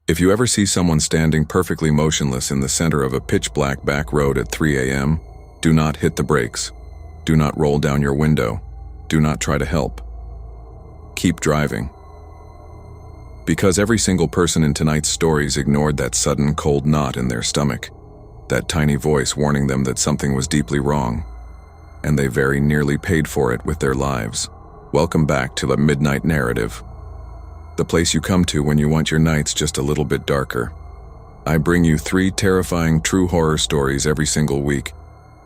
If you ever see someone standing perfectly motionless in the center of a pitch-black back road at 3 a.m., do not hit the brakes. Do not roll down your window. Do not try to help. Keep driving. Because every single person in tonight's stories ignored that sudden cold knot in their stomach, that tiny voice warning them that something was deeply wrong, and they very nearly paid for it with their lives. Welcome back to the Midnight Narrative, the place you come to when you want your nights just a little bit darker. I bring you 3 terrifying true horror stories every single week.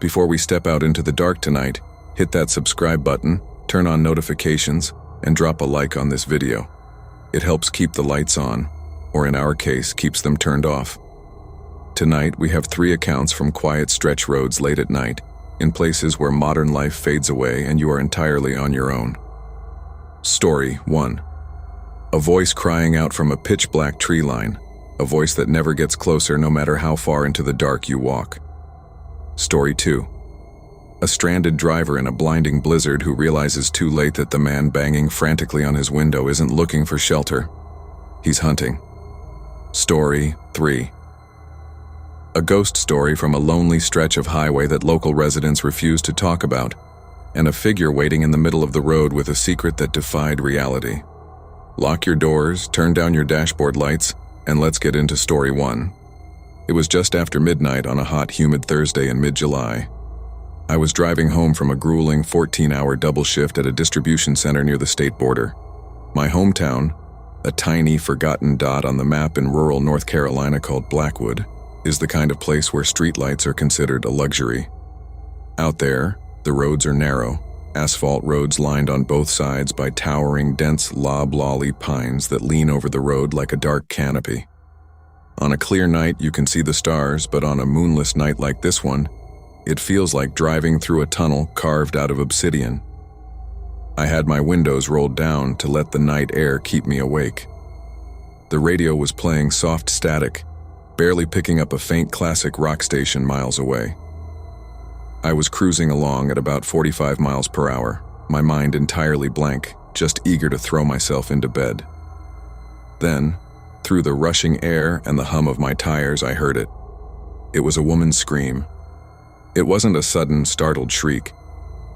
Before we step out into the dark tonight, hit that subscribe button, turn on notifications, and drop a like on this video. It helps keep the lights on, or in our case, keeps them turned off. Tonight, we have 3 accounts from quiet stretch roads late at night, in places where modern life fades away and you are entirely on your own. Story 1. A voice crying out from a pitch-black tree line, a voice that never gets closer no matter how far into the dark you walk. Story 2. A stranded driver in a blinding blizzard who realizes too late that the man banging frantically on his window isn't looking for shelter. He's hunting. Story 3. A ghost story from a lonely stretch of highway that local residents refuse to talk about, and a figure waiting in the middle of the road with a secret that defied reality. Lock your doors, turn down your dashboard lights, and let's get into story 1. It was just after midnight on a hot, humid Thursday in mid-July. I was driving home from a grueling 14-hour double shift at a distribution center near the state border. My hometown, a tiny, forgotten dot on the map in rural North Carolina called Blackwood, is the kind of place where streetlights are considered a luxury. Out there, the roads are narrow, asphalt roads lined on both sides by towering, dense loblolly pines that lean over the road like a dark canopy. On a clear night, you can see the stars, but on a moonless night like this one, it feels like driving through a tunnel carved out of obsidian. I had my windows rolled down to let the night air keep me awake. The radio was playing soft static, barely picking up a faint classic rock station miles away. I was cruising along at about 45 miles per hour, my mind entirely blank, just eager to throw myself into bed. Then, through the rushing air and the hum of my tires, I heard it. It was a woman's scream. It wasn't a sudden, startled shriek.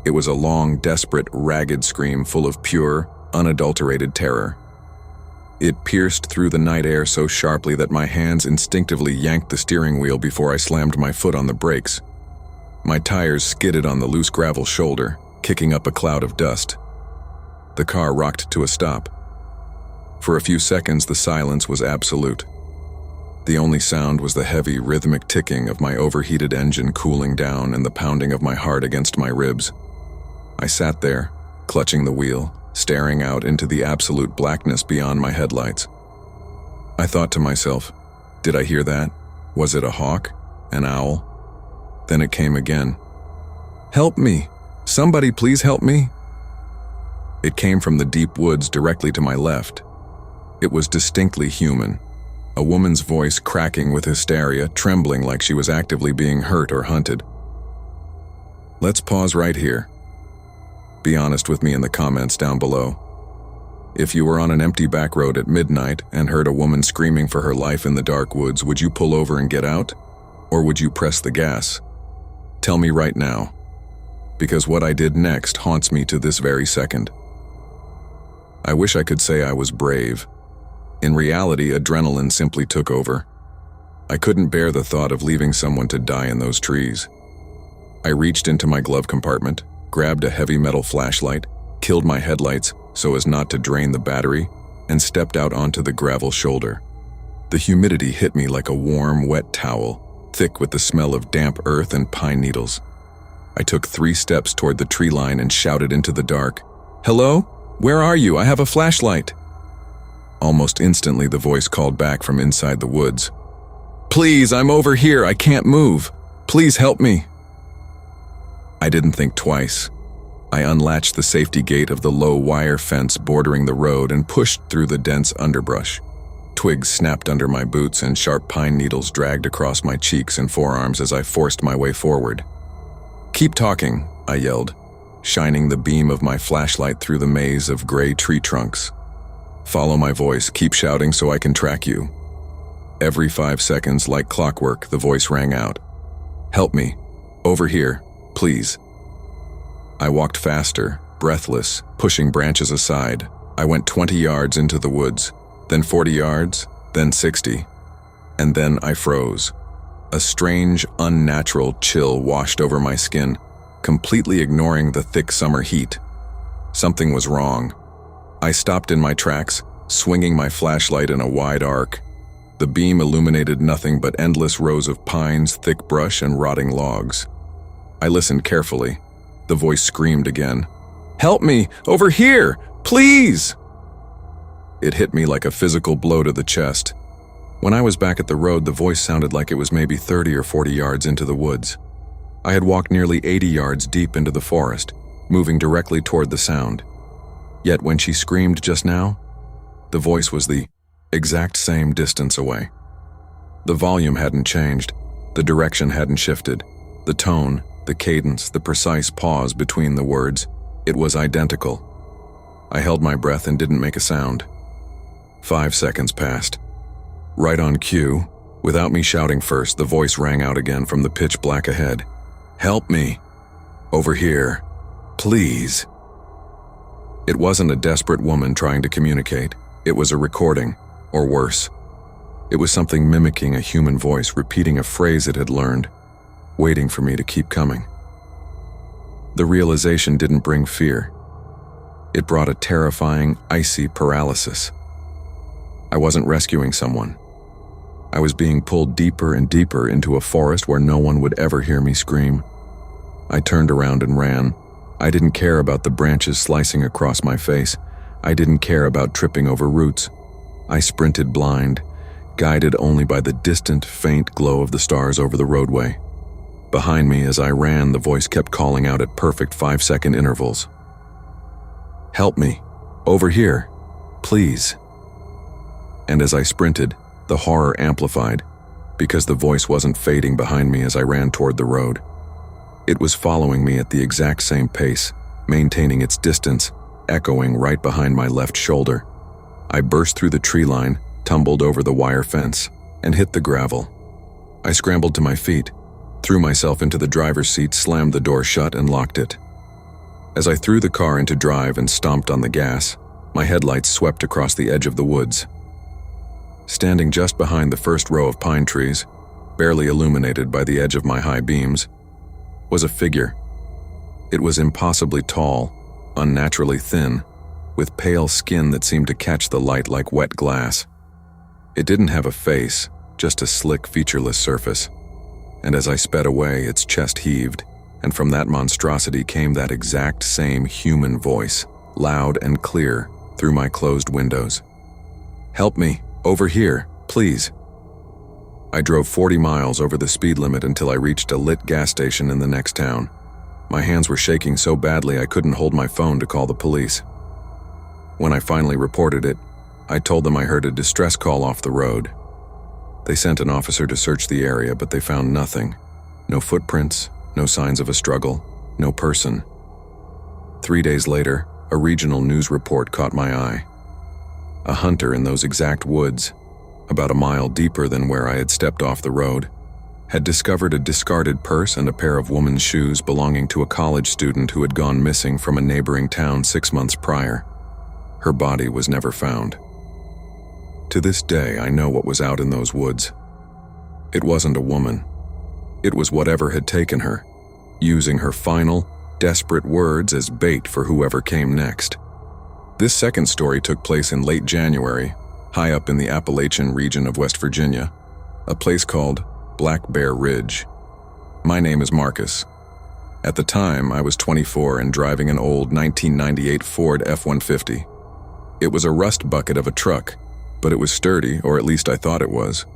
It was a long, desperate, ragged scream full of pure, unadulterated terror. It pierced through the night air so sharply that my hands instinctively yanked the steering wheel before I slammed my foot on the brakes. My tires skidded on the loose gravel shoulder, kicking up a cloud of dust. The car rocked to a stop. For a few seconds, the silence was absolute. The only sound was the heavy, rhythmic ticking of my overheated engine cooling down and the pounding of my heart against my ribs. I sat there, clutching the wheel, staring out into the absolute blackness beyond my headlights. I thought to myself, did I hear that? Was it a hawk? An owl? Then it came again. Help me! Somebody please help me! It came from the deep woods directly to my left. It was distinctly human, a woman's voice cracking with hysteria, trembling like she was actively being hurt or hunted. Let's pause right here. Be honest with me in the comments down below. If you were on an empty back road at midnight and heard a woman screaming for her life in the dark woods, would you pull over and get out? Or would you press the gas? Tell me right now, because what I did next haunts me to this very second. I wish I could say I was brave. In reality, adrenaline simply took over. I couldn't bear the thought of leaving someone to die in those trees. I reached into my glove compartment, grabbed a heavy metal flashlight, killed my headlights so as not to drain the battery, and stepped out onto the gravel shoulder. The humidity hit me like a warm, wet towel, thick with the smell of damp earth and pine needles. I took 3 steps toward the tree line and shouted into the dark, "Hello? Where are you? I have a flashlight." Almost instantly, the voice called back from inside the woods. "Please, I'm over here. I can't move. Please help me." I didn't think twice. I unlatched the safety gate of the low wire fence bordering the road and pushed through the dense underbrush. Twigs snapped under my boots and sharp pine needles dragged across my cheeks and forearms as I forced my way forward. "Keep talking," I yelled, shining the beam of my flashlight through the maze of gray tree trunks. "Follow my voice, keep shouting so I can track you." Every 5 seconds, like clockwork, the voice rang out. "Help me. Over here, please." I walked faster, breathless, pushing branches aside. I went 20 yards into the woods, then 40 yards, then 60. And then I froze. A strange, unnatural chill washed over my skin, completely ignoring the thick summer heat. Something was wrong. I stopped in my tracks, swinging my flashlight in a wide arc. The beam illuminated nothing but endless rows of pines, thick brush, and rotting logs. I listened carefully. The voice screamed again. "Help me! Over here! Please!" It hit me like a physical blow to the chest. When I was back at the road, the voice sounded like it was maybe 30 or 40 yards into the woods. I had walked nearly 80 yards deep into the forest, moving directly toward the sound. Yet when she screamed just now, the voice was the exact same distance away. The volume hadn't changed, the direction hadn't shifted, the tone, the cadence, the precise pause between the words, it was identical. I held my breath and didn't make a sound. 5 seconds passed. Right on cue, without me shouting first, the voice rang out again from the pitch black ahead. "Help me! Over here! Please!" It wasn't a desperate woman trying to communicate. It was a recording, or worse. It was something mimicking a human voice, repeating a phrase it had learned, waiting for me to keep coming. The realization didn't bring fear. It brought a terrifying, icy paralysis. I wasn't rescuing someone. I was being pulled deeper and deeper into a forest where no one would ever hear me scream. I turned around and ran. I didn't care about the branches slicing across my face. I didn't care about tripping over roots. I sprinted blind, guided only by the distant, faint glow of the stars over the roadway. Behind me, as I ran, the voice kept calling out at perfect 5-second intervals. "Help me! Over here! Please!" And as I sprinted, the horror amplified, because the voice wasn't fading behind me as I ran toward the road. It was following me at the exact same pace, maintaining its distance, echoing right behind my left shoulder. I burst through the tree line, tumbled over the wire fence, and hit the gravel. I scrambled to my feet, threw myself into the driver's seat, slammed the door shut, and locked it. As I threw the car into drive and stomped on the gas, my headlights swept across the edge of the woods. Standing just behind the first row of pine trees, barely illuminated by the edge of my high beams, was a figure. It was impossibly tall, unnaturally thin, with pale skin that seemed to catch the light like wet glass. It didn't have a face, just a slick, featureless surface. And as I sped away, its chest heaved, and from that monstrosity came that exact same human voice, loud and clear, through my closed windows. "Help me! Over here! Please!" I drove 40 miles over the speed limit until I reached a lit gas station in the next town. My hands were shaking so badly I couldn't hold my phone to call the police. When I finally reported it, I told them I heard a distress call off the road. They sent an officer to search the area, but they found nothing. No footprints, no signs of a struggle, no person. 3 days later, a regional news report caught my eye. A hunter in those exact woods, about a mile deeper than where I had stepped off the road, had discovered a discarded purse and a pair of women's shoes belonging to a college student who had gone missing from a neighboring town 6 months prior. Her body was never found. To this day, I know what was out in those woods. It wasn't a woman. It was whatever had taken her, using her final, desperate words as bait for whoever came next. This second story took place in late January, high up in the Appalachian region of West Virginia, a place called Black Bear Ridge. My name is Marcus. At the time, I was 24 and driving an old 1998 Ford F-150. It was a rust bucket of a truck, but it was sturdy, or at least I thought it was.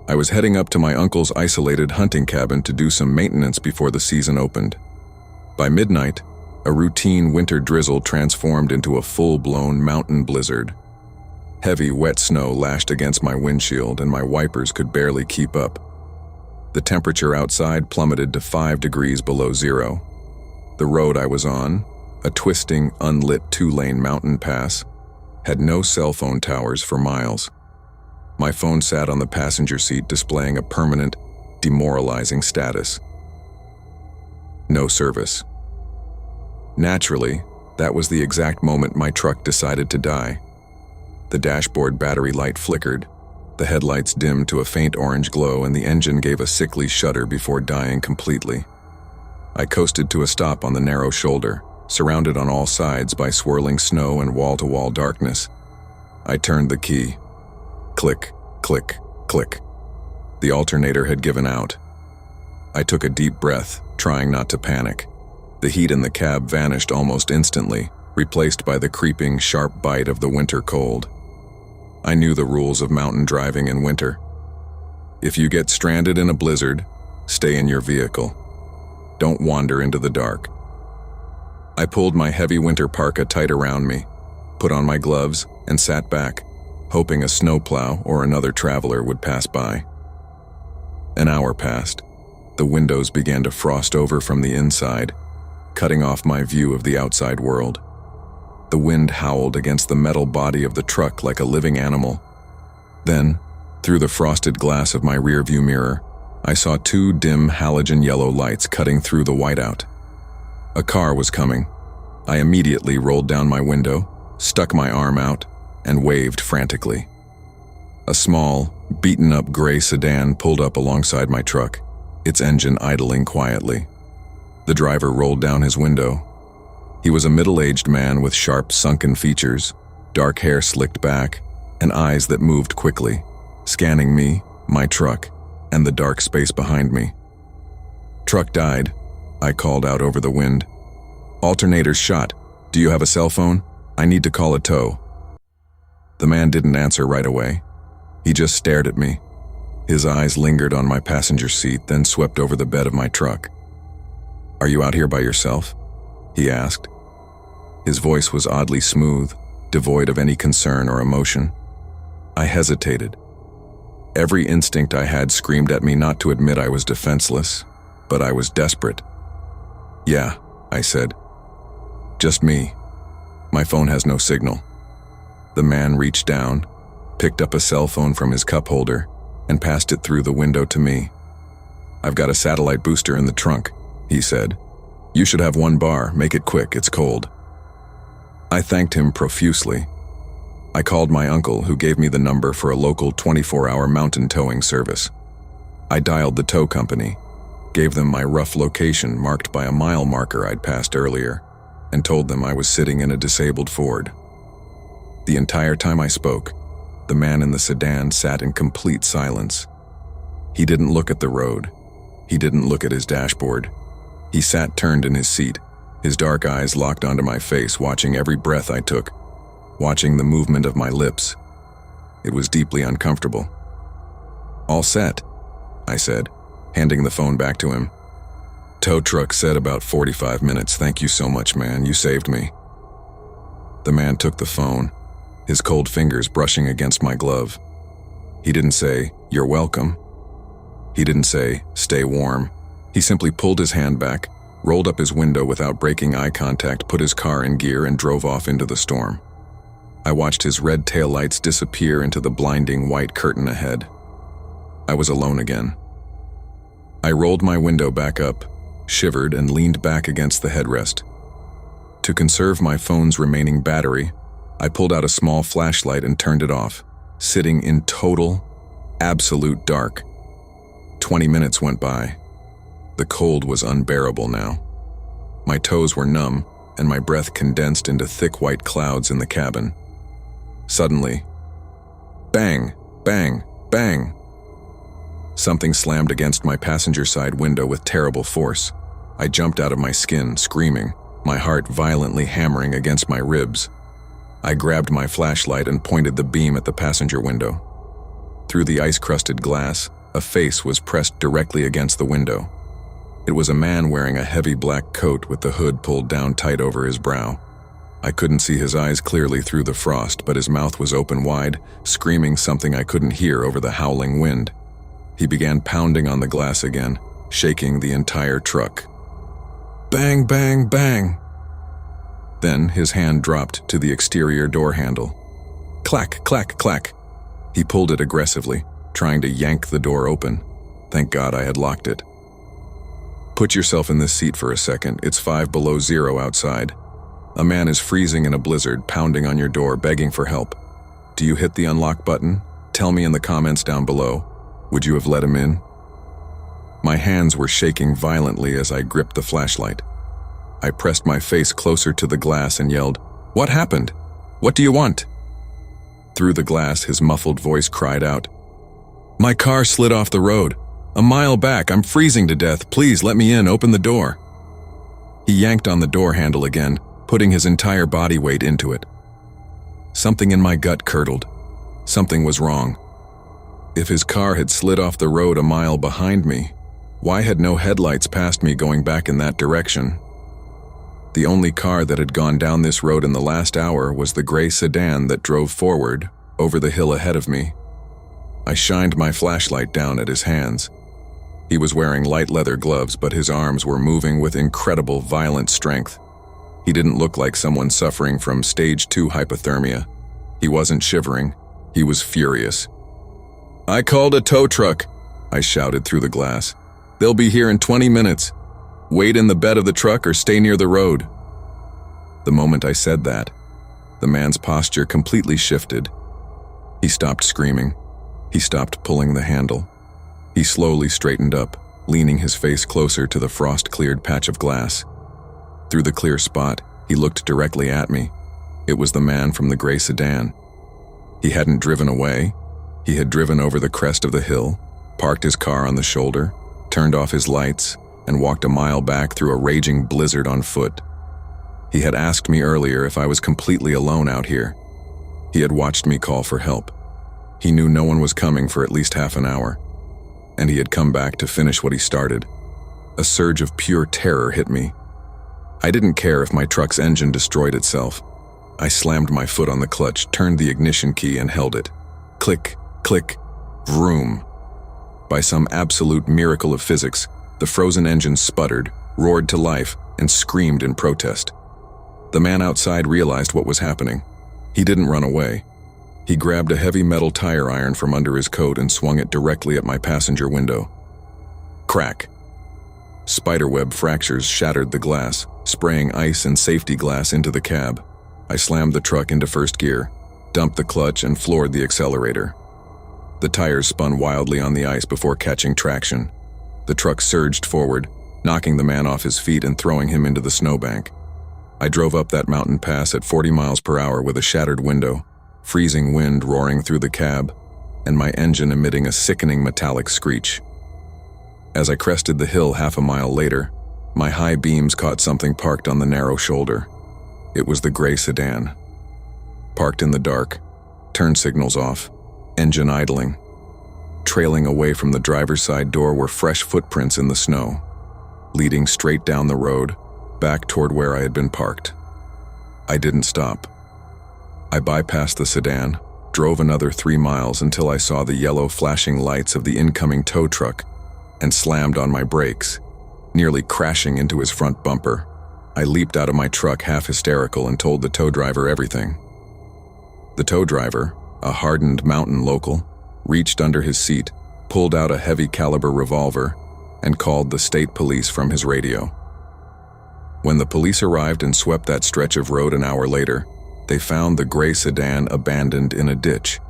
I was heading up to my uncle's isolated hunting cabin to do some maintenance before the season opened. By midnight, a routine winter drizzle transformed into a full-blown mountain blizzard. Heavy, wet snow lashed against my windshield, and my wipers could barely keep up. The temperature outside plummeted to 5 degrees below zero. The road I was on, a twisting, unlit 2-lane mountain pass, had no cell phone towers for miles. My phone sat on the passenger seat, displaying a permanent, demoralizing status. No service. Naturally, that was the exact moment my truck decided to die. The dashboard battery light flickered, the headlights dimmed to a faint orange glow, and the engine gave a sickly shudder before dying completely. I coasted to a stop on the narrow shoulder, surrounded on all sides by swirling snow and wall-to-wall darkness. I turned the key. Click, click, click. The alternator had given out. I took a deep breath, trying not to panic. The heat in the cab vanished almost instantly, replaced by the creeping, sharp bite of the winter cold. I knew the rules of mountain driving in winter. If you get stranded in a blizzard, stay in your vehicle. Don't wander into the dark. I pulled my heavy winter parka tight around me, put on my gloves, and sat back, hoping a snowplow or another traveler would pass by. An hour passed. The windows began to frost over from the inside, cutting off my view of the outside world. The wind howled against the metal body of the truck like a living animal. Then, through the frosted glass of my rearview mirror, I saw two dim halogen yellow lights cutting through the whiteout. A car was coming. I immediately rolled down my window, stuck my arm out, and waved frantically. A small, beaten-up gray sedan pulled up alongside my truck, its engine idling quietly. The driver rolled down his window. He was a middle-aged man with sharp, sunken features, dark hair slicked back, and eyes that moved quickly, scanning me, my truck, and the dark space behind me. "Truck died," I called out over the wind. "Alternator's shot. Do you have a cell phone? I need to call a tow." The man didn't answer right away. He just stared at me. His eyes lingered on my passenger seat, then swept over the bed of my truck. "Are you out here by yourself?" he asked. His voice was oddly smooth, devoid of any concern or emotion. I hesitated. Every instinct I had screamed at me not to admit I was defenseless, but I was desperate. "Yeah," I said. "Just me. My phone has no signal." The man reached down, picked up a cell phone from his cup holder, and passed it through the window to me. "I've got a satellite booster in the trunk," he said. "You should have 1 bar. Make it quick, it's cold." I thanked him profusely. I called my uncle, who gave me the number for a local 24-hour mountain towing service. I dialed the tow company, gave them my rough location marked by a mile marker I'd passed earlier, and told them I was sitting in a disabled Ford. The entire time I spoke, the man in the sedan sat in complete silence. He didn't look at the road. He didn't look at his dashboard. He sat turned in his seat, his dark eyes locked onto my face, watching every breath I took, watching the movement of my lips. It was deeply uncomfortable. "All set," I said, handing the phone back to him. "Tow truck said about 45 minutes. Thank you so much, man. You saved me." The man took the phone, his cold fingers brushing against my glove. He didn't say, "You're welcome." He didn't say, "Stay warm." He simply pulled his hand back, rolled up his window without breaking eye contact, put his car in gear, and drove off into the storm. I watched his red taillights disappear into the blinding white curtain ahead. I was alone again. I rolled my window back up, shivered, and leaned back against the headrest. To conserve my phone's remaining battery, I pulled out a small flashlight and turned it off, sitting in total, absolute dark. 20 minutes went by. The cold was unbearable now. My toes were numb, and my breath condensed into thick white clouds in the cabin. Suddenly, bang, bang, bang. Something slammed against my passenger side window with terrible force. I jumped out of my skin, screaming, my heart violently hammering against my ribs. I grabbed my flashlight and pointed the beam at the passenger window. Through the ice-crusted glass, a face was pressed directly against the window. It was a man wearing a heavy black coat with the hood pulled down tight over his brow. I couldn't see his eyes clearly through the frost, but his mouth was open wide, screaming something I couldn't hear over the howling wind. He began pounding on the glass again, shaking the entire truck. Bang, bang, bang! Then his hand dropped to the exterior door handle. Clack, clack, clack! He pulled it aggressively, trying to yank the door open. Thank God I had locked it. Put yourself in this seat for a second. It's 5 below zero outside. A man is freezing in a blizzard, pounding on your door, begging for help. Do you hit the unlock button? Tell me in the comments down below. Would you have let him in? My hands were shaking violently as I gripped the flashlight. I pressed my face closer to the glass and yelled, "What happened? What do you want?" Through the glass, his muffled voice cried out, "My car slid off the road. A mile back. I'm freezing to death. Please let me in. Open the door." He yanked on the door handle again, putting his entire body weight into it. Something in my gut curdled. Something was wrong. If his car had slid off the road a mile behind me, why had no headlights passed me going back in that direction? The only car that had gone down this road in the last hour was the gray sedan that drove forward, over the hill ahead of me. I shined my flashlight down at his hands. He was wearing light leather gloves, but his arms were moving with incredible violent strength. He didn't look like someone suffering from stage 2 hypothermia. He wasn't shivering. He was furious. "I called a tow truck," I shouted through the glass. "They'll be here in 20 minutes. Wait in the bed of the truck or stay near the road." The moment I said that, the man's posture completely shifted. He stopped screaming. He stopped pulling the handle. He slowly straightened up, leaning his face closer to the frost-cleared patch of glass. Through the clear spot, he looked directly at me. It was the man from the gray sedan. He hadn't driven away. He had driven over the crest of the hill, parked his car on the shoulder, turned off his lights, and walked a mile back through a raging blizzard on foot. He had asked me earlier if I was completely alone out here. He had watched me call for help. He knew no one was coming for at least half an hour, and he had come back to finish what he started. A surge of pure terror hit me. I didn't care if my truck's engine destroyed itself. I slammed my foot on the clutch, turned the ignition key, and held it. Click, click, vroom. By some absolute miracle of physics, the frozen engine sputtered, roared to life, and screamed in protest. The man outside realized what was happening. He didn't run away. He grabbed a heavy metal tire iron from under his coat and swung it directly at my passenger window. Crack. Spiderweb fractures shattered the glass, spraying ice and safety glass into the cab. I slammed the truck into first gear, dumped the clutch, and floored the accelerator. The tires spun wildly on the ice before catching traction. The truck surged forward, knocking the man off his feet and throwing him into the snowbank. I drove up that mountain pass at 40 miles per hour with a shattered window, freezing wind roaring through the cab, and my engine emitting a sickening metallic screech. As I crested the hill half a mile later, my high beams caught something parked on the narrow shoulder. It was the gray sedan. Parked in the dark, turn signals off, engine idling. Trailing away from the driver's side door were fresh footprints in the snow, leading straight down the road, back toward where I had been parked. I didn't stop. I bypassed the sedan, drove another 3 miles until I saw the yellow flashing lights of the incoming tow truck, and slammed on my brakes, nearly crashing into his front bumper. I leaped out of my truck half hysterical and told the tow driver everything. The tow driver, a hardened mountain local, reached under his seat, pulled out a heavy caliber revolver, and called the state police from his radio. When the police arrived and swept that stretch of road an hour later, they found the gray sedan abandoned in a ditch.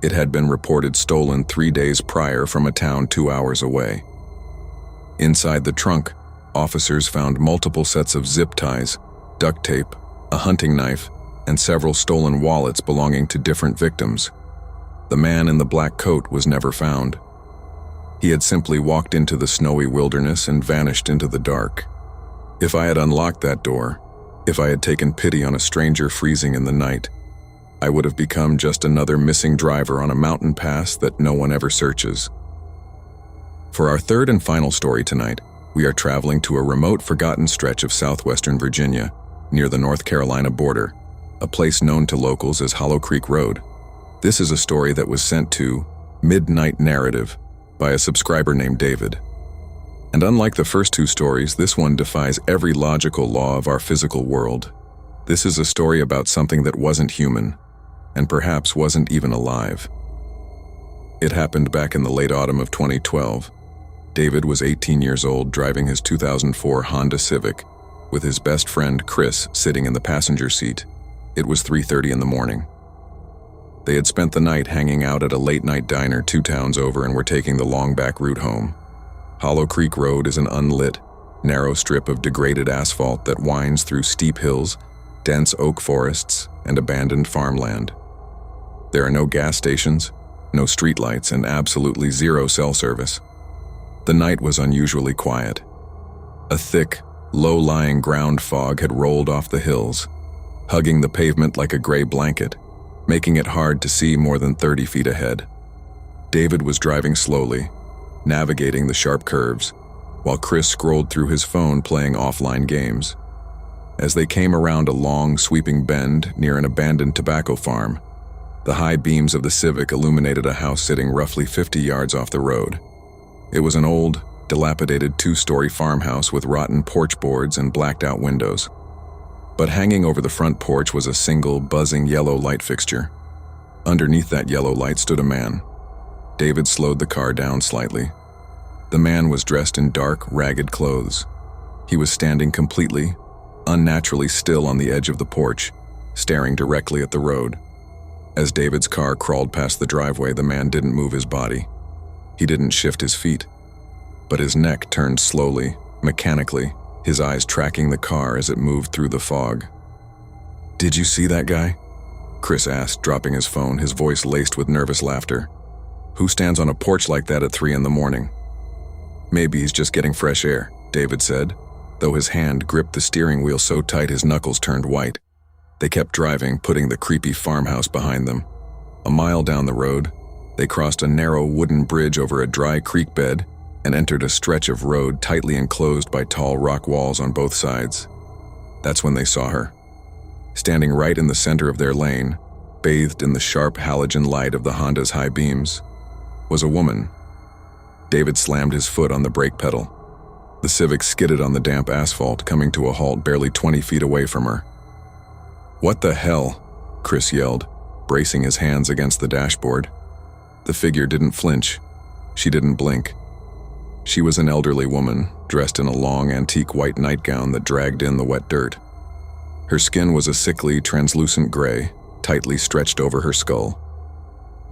It had been reported stolen 3 days prior from a town 2 hours away. Inside the trunk, officers found multiple sets of zip ties, duct tape, a hunting knife, and several stolen wallets belonging to different victims. The man in the black coat was never found. He had simply walked into the snowy wilderness and vanished into the dark. If I had unlocked that door, if I had taken pity on a stranger freezing in the night, I would have become just another missing driver on a mountain pass that no one ever searches. For our third and final story tonight, we are traveling to a remote, forgotten stretch of southwestern Virginia, near the North Carolina border, a place known to locals as Hollow Creek Road. This is a story that was sent to Midnight Narrative by a subscriber named David. And unlike the first 2 stories, this one defies every logical law of our physical world. This is a story about something that wasn't human, and perhaps wasn't even alive. It happened back in the late autumn of 2012. David was 18 years old, driving his 2004 Honda Civic, with his best friend Chris sitting in the passenger seat. It was 3:30 in the morning. They had spent the night hanging out at a late-night diner 2 towns over and were taking the long back route home. Hollow Creek Road is an unlit, narrow strip of degraded asphalt that winds through steep hills, dense oak forests, and abandoned farmland. There are no gas stations, no streetlights, and absolutely zero cell service. The night was unusually quiet. A thick, low-lying ground fog had rolled off the hills, hugging the pavement like a gray blanket, making it hard to see more than 30 feet ahead. David was driving slowly, navigating the sharp curves, while Chris scrolled through his phone playing offline games. As they came around a long, sweeping bend near an abandoned tobacco farm, the high beams of the Civic illuminated a house sitting roughly 50 yards off the road. It was an old, dilapidated 2-story farmhouse with rotten porch boards and blacked-out windows. But hanging over the front porch was a single, buzzing yellow light fixture. Underneath that yellow light stood a man. David slowed the car down slightly. The man was dressed in dark, ragged clothes. He was standing completely, unnaturally still on the edge of the porch, staring directly at the road. As David's car crawled past the driveway, the man didn't move his body. He didn't shift his feet, but his neck turned slowly, mechanically, his eyes tracking the car as it moved through the fog. "Did you see that guy?" Chris asked, dropping his phone, his voice laced with nervous laughter. "Who stands on a porch like that at 3 in the morning?" "Maybe he's just getting fresh air," David said, though his hand gripped the steering wheel so tight his knuckles turned white. They kept driving, putting the creepy farmhouse behind them. A mile down the road, they crossed a narrow wooden bridge over a dry creek bed and entered a stretch of road tightly enclosed by tall rock walls on both sides. That's when they saw her. Standing right in the center of their lane, bathed in the sharp halogen light of the Honda's high beams, was a woman. David slammed his foot on the brake pedal. The Civic skidded on the damp asphalt, coming to a halt barely 20 feet away from her. "What the hell?" Chris yelled, bracing his hands against the dashboard. The figure didn't flinch. She didn't blink. She was an elderly woman, dressed in a long antique white nightgown that dragged in the wet dirt. Her skin was a sickly, translucent gray, tightly stretched over her skull.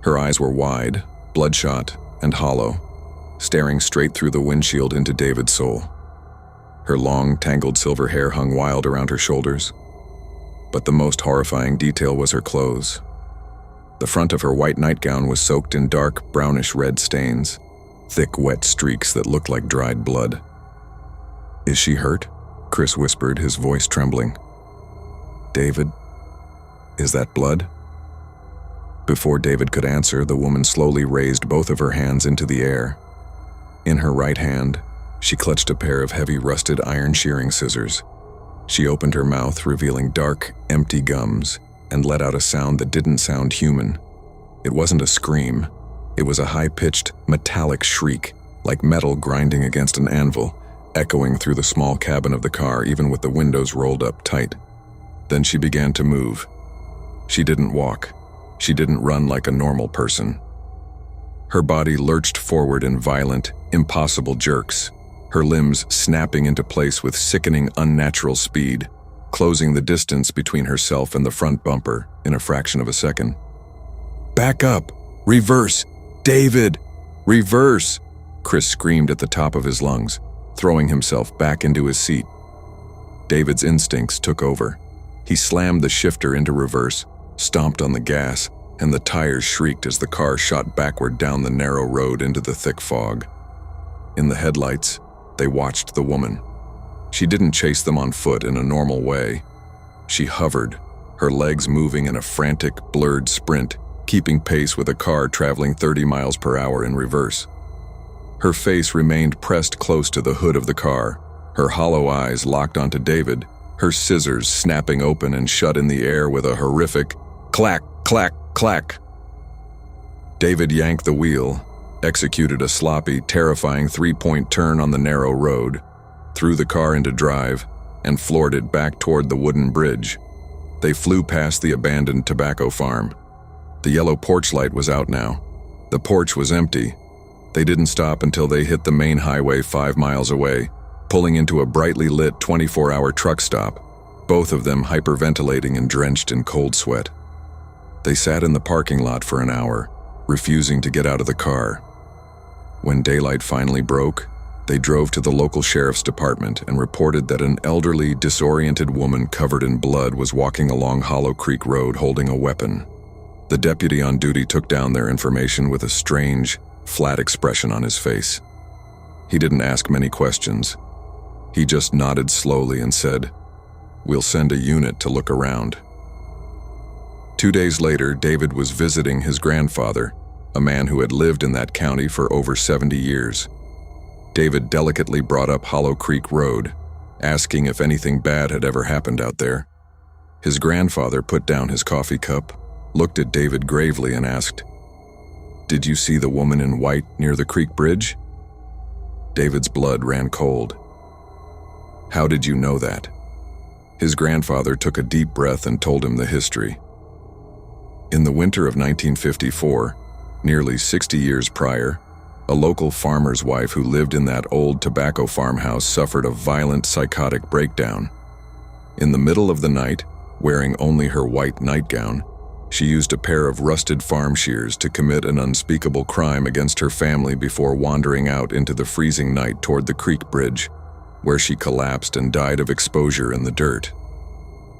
Her eyes were wide, bloodshot, and hollow, staring straight through the windshield into David's soul. Her long, tangled silver hair hung wild around her shoulders. But the most horrifying detail was her clothes. The front of her white nightgown was soaked in dark, brownish-red stains, thick, wet streaks that looked like dried blood. "Is she hurt?" Chris whispered, his voice trembling. "David, is that blood?" Before David could answer, the woman slowly raised both of her hands into the air. In her right hand, she clutched a pair of heavy, rusted iron shearing scissors. She opened her mouth, revealing dark, empty gums, and let out a sound that didn't sound human. It wasn't a scream. It was a high-pitched, metallic shriek, like metal grinding against an anvil, echoing through the small cabin of the car, even with the windows rolled up tight. Then she began to move. She didn't walk. She didn't run like a normal person. Her body lurched forward in violent, impossible jerks, her limbs snapping into place with sickening, unnatural speed, closing the distance between herself and the front bumper in a fraction of a second. "Back up! Reverse! David! Reverse!" Chris screamed at the top of his lungs, throwing himself back into his seat. David's instincts took over. He slammed the shifter into reverse, stomped on the gas, and the tires shrieked as the car shot backward down the narrow road into the thick fog. In the headlights, they watched the woman. She didn't chase them on foot in a normal way. She hovered, her legs moving in a frantic, blurred sprint, keeping pace with a car traveling 30 miles per hour in reverse. Her face remained pressed close to the hood of the car, her hollow eyes locked onto David, her scissors snapping open and shut in the air with a horrific clack, clack, clack. David yanked the wheel, executed a sloppy, terrifying 3-point turn on the narrow road, threw the car into drive, and floored it back toward the wooden bridge. They flew past the abandoned tobacco farm. The yellow porch light was out now. The porch was empty. They didn't stop until they hit the main highway 5 miles away, pulling into a brightly lit 24-hour truck stop, both of them hyperventilating and drenched in cold sweat. They sat in the parking lot for an hour, refusing to get out of the car. When daylight finally broke, they drove to the local sheriff's department and reported that an elderly, disoriented woman covered in blood was walking along Hollow Creek Road holding a weapon. The deputy on duty took down their information with a strange, flat expression on his face. He didn't ask many questions. He just nodded slowly and said, "We'll send a unit to look around." 2 days later, David was visiting his grandfather, a man who had lived in that county for over 70 years. David delicately brought up Hollow Creek Road, asking if anything bad had ever happened out there. His grandfather put down his coffee cup, looked at David gravely and asked, "Did you see the woman in white near the creek bridge?" David's blood ran cold. "How did you know that?" His grandfather took a deep breath and told him the history. In the winter of 1954, nearly 60 years prior, a local farmer's wife who lived in that old tobacco farmhouse suffered a violent psychotic breakdown. In the middle of the night, wearing only her white nightgown, she used a pair of rusted farm shears to commit an unspeakable crime against her family before wandering out into the freezing night toward the creek bridge, where she collapsed and died of exposure in the dirt.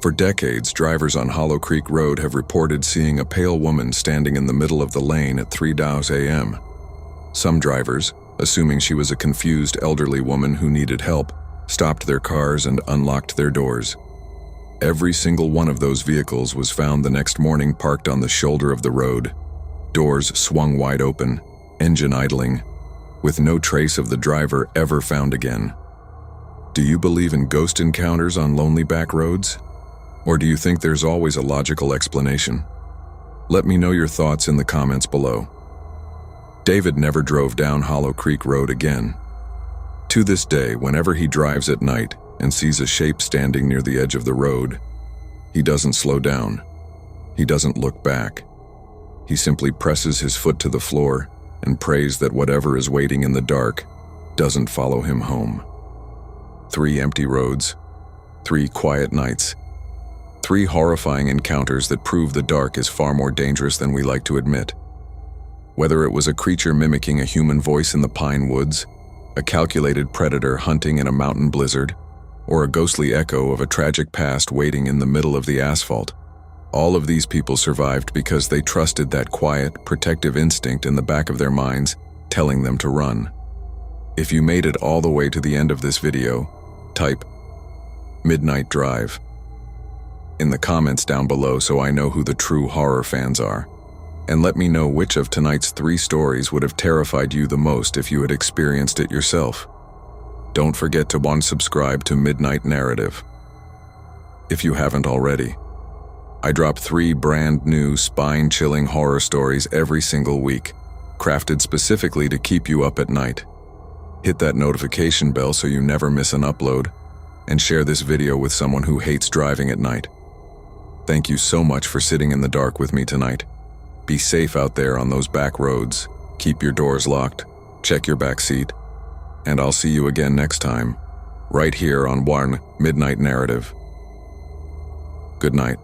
For decades, drivers on Hollow Creek Road have reported seeing a pale woman standing in the middle of the lane at 3:00 a.m. Some drivers, assuming she was a confused elderly woman who needed help, stopped their cars and unlocked their doors. Every single one of those vehicles was found the next morning parked on the shoulder of the road, doors swung wide open, engine idling, with no trace of the driver ever found again. Do you believe in ghost encounters on lonely back roads? Or do you think there's always a logical explanation? Let me know your thoughts in the comments below. David never drove down Hollow Creek Road again. To this day, whenever he drives at night and sees a shape standing near the edge of the road, he doesn't slow down. He doesn't look back. He simply presses his foot to the floor and prays that whatever is waiting in the dark doesn't follow him home. 3 empty roads, 3 quiet nights, 3 horrifying encounters that prove the dark is far more dangerous than we like to admit. Whether it was a creature mimicking a human voice in the pine woods, a calculated predator hunting in a mountain blizzard, or a ghostly echo of a tragic past waiting in the middle of the asphalt, all of these people survived because they trusted that quiet, protective instinct in the back of their minds telling them to run. If you made it all the way to the end of this video, type Midnight Drive in the comments down below so I know who the true horror fans are. And let me know which of tonight's 3 stories would have terrified you the most if you had experienced it yourself. Don't forget to subscribe to Midnight Narrative if you haven't already. I drop 3 brand new spine-chilling horror stories every single week, crafted specifically to keep you up at night. Hit that notification bell so you never miss an upload, and share this video with someone who hates driving at night. Thank you so much for sitting in the dark with me tonight. Be safe out there on those back roads. Keep your doors locked. Check your back seat. And I'll see you again next time, right here on Midnight Narrative. Good night.